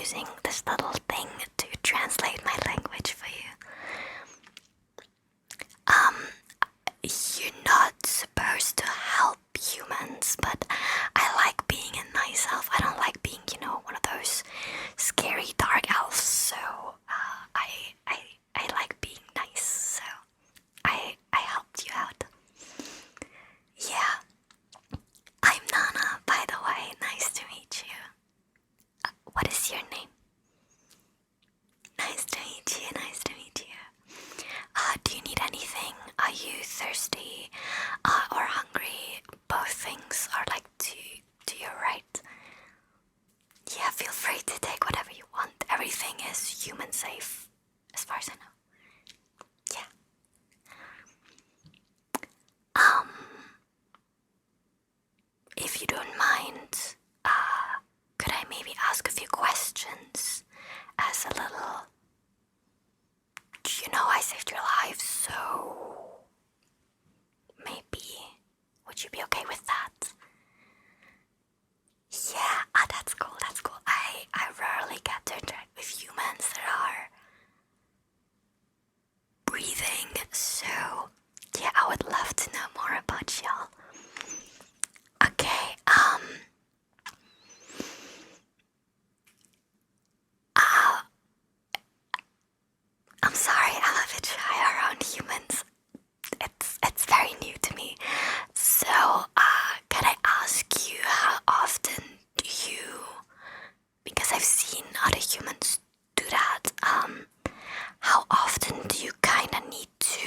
using this little thing to translate my language for you. You're not supposed to help humans, but I like being a nice elf. I don't like being, one of those scary dark elves, so I like being nice, so I helped you out. Yeah. I'm Nana, by the way. Nice to meet you. What is your name? Nice to meet you, nice to meet you. Do you need anything? Are you thirsty or hungry? Both things are like to your right. Yeah, feel free to take whatever you want. Everything is human safe, as far as I know. Yeah. If you don't mind, could I maybe ask a few questions as a little... I saved your life, so maybe would you be okay with that? Yeah, that's cool, that's cool. I rarely get to interact with humans that are breathing, so yeah, I would love to know more about y'all. Okay, I'm sorry, I'm a bit shy around humans. It's very new to me. So, can I ask you how often do you, because I've seen other humans do that, how often do you kinda need to,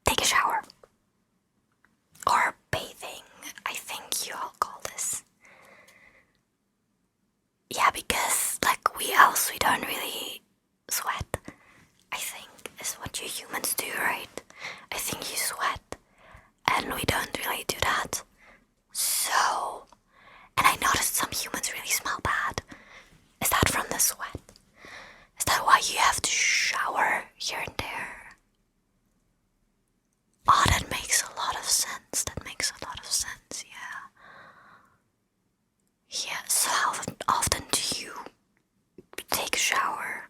take a shower? Or bathing, I think you all call this. Yeah, because, we elves, we don't really sweat, I think, is what you humans do, right? I think you sweat, and we don't really do that. So, and I noticed some humans really smell bad. Is that from the sweat? Is that why you have to shower here and there? Oh, that makes a lot of sense. That makes a lot of sense, yeah. Yeah, so how often do you take a shower?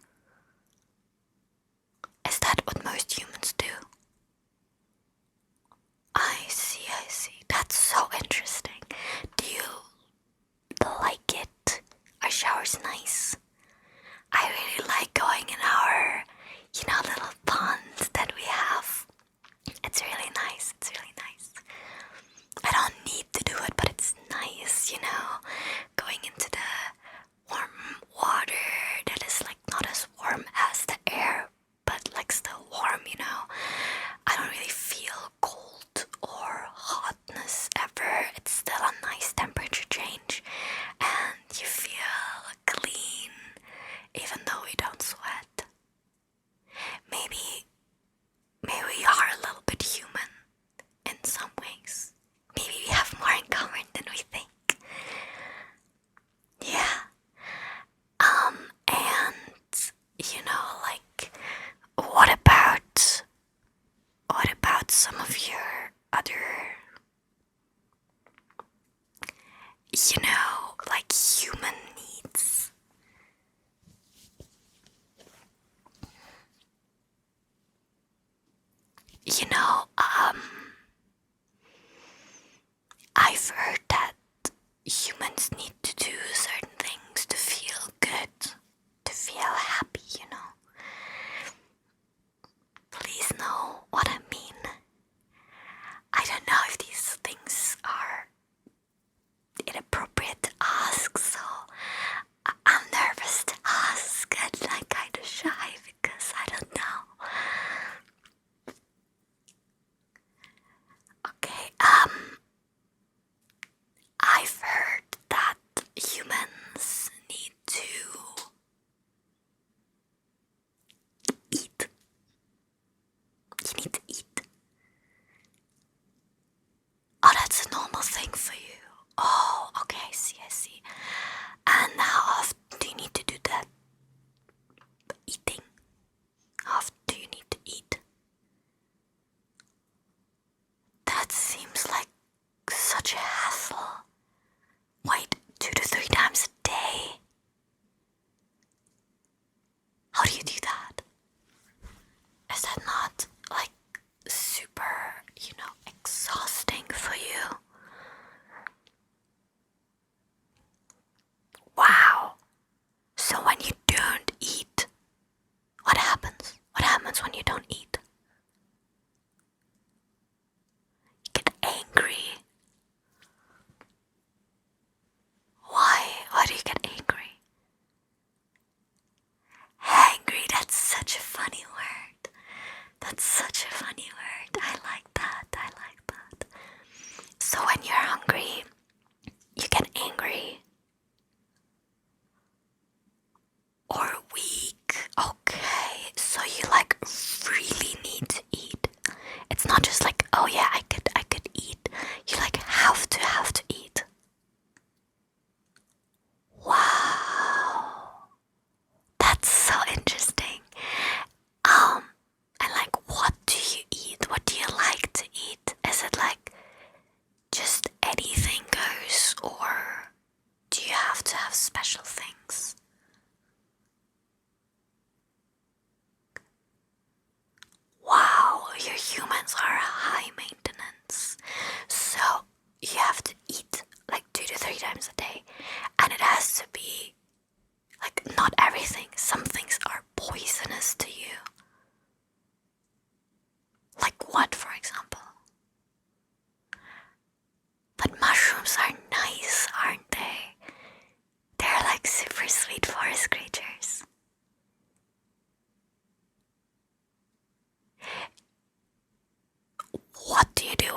Is that what most humans do? I see, I see. That's so interesting. Do you like it? Our shower's nice. I really like going in our, little pond that we have. It's really nice, it's really nice. I don't need to do it, but it's nice, going into the warm water that is not as warm as the air, but still warm, I don't really feel cold or hotness ever. It's still a nice temperature change, and you feel clean even though we don't sweat. Maybe we are a little bit human in some ways. Maybe we have more in common than we think. Yeah. And what about some of your other, human needs? I've heard that humans need to do certain things to feel good, to feel happy, Please know what I mean. I don't know if these things are inappropriate to ask, so I'm nervous to ask and I'm kind of shy because I don't know. Okay, I've heard that humans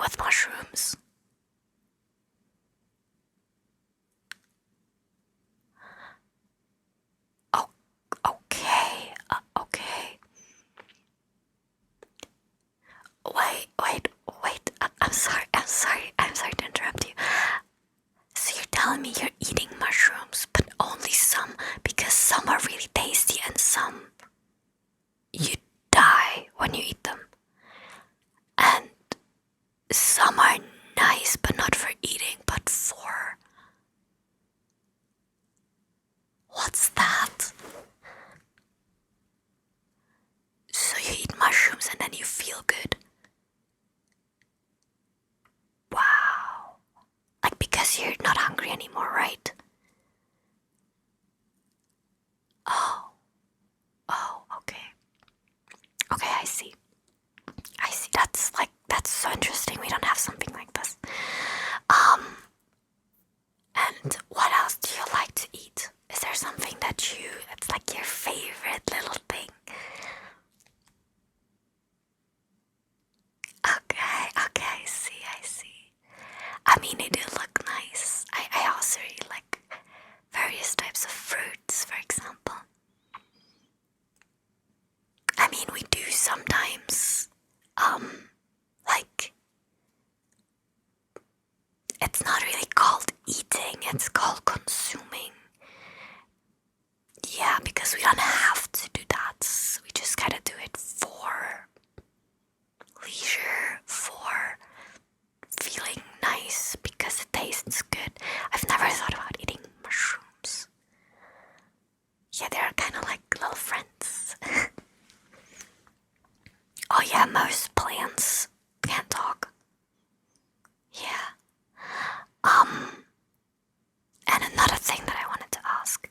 with mushrooms? Oh, okay, okay. Wait. I'm sorry to interrupt you. So you're telling me you're eating mushrooms, but only some, because some are really tasty and some you die when you eat them. And some are nice, but not for eating, but for... What's that? So you eat mushrooms and then you feel good? Wow. Like, because you're not hungry anymore, right? Oh, okay. Okay, I see. That's so interesting. We don't have something like this. And what else do you like to eat? Is there something it's like your favorite little thing? Okay, I see. I mean, they do look nice. I also really like various types of fruits, for example. I mean, we do sometimes, like, it's not really called eating, it's called consuming. Yeah, because we don't have to do that. We just gotta do it for leisure, for feeling nice, because it tastes good. I've never thought about eating mushrooms. Yeah, they're kind of like little friends. Oh yeah, most plants can't talk. Yeah. And another thing that I wanted to ask.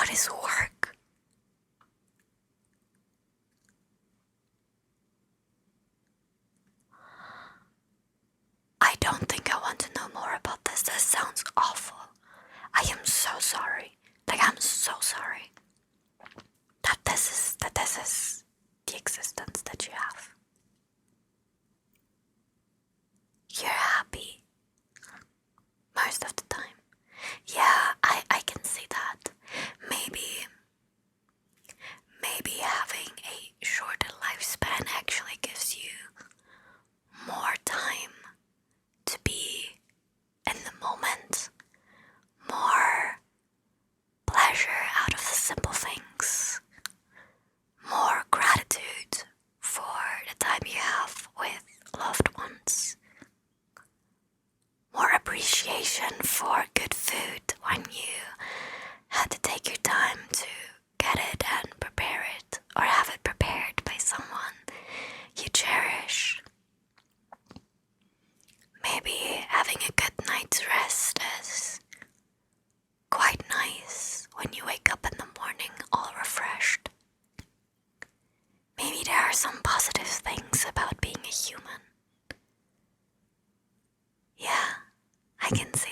What is work? I don't think I want to know more about this. This sounds awful. I am so sorry. Like, I'm so sorry that this is the existence that you have. You're happy most of the time. Yeah, I can see that. Maybe having a shorter lifespan actually gives you more time to be in the moment, more pleasure out of the simple things, more gratitude for the time you have with loved ones, more appreciation for good food when you had to take your time to get it and prepare it, or have it prepared by someone you cherish. Maybe having a good night's rest is quite nice when you wake up in the morning all refreshed. Maybe there are some positive things about being a human. Yeah, I can see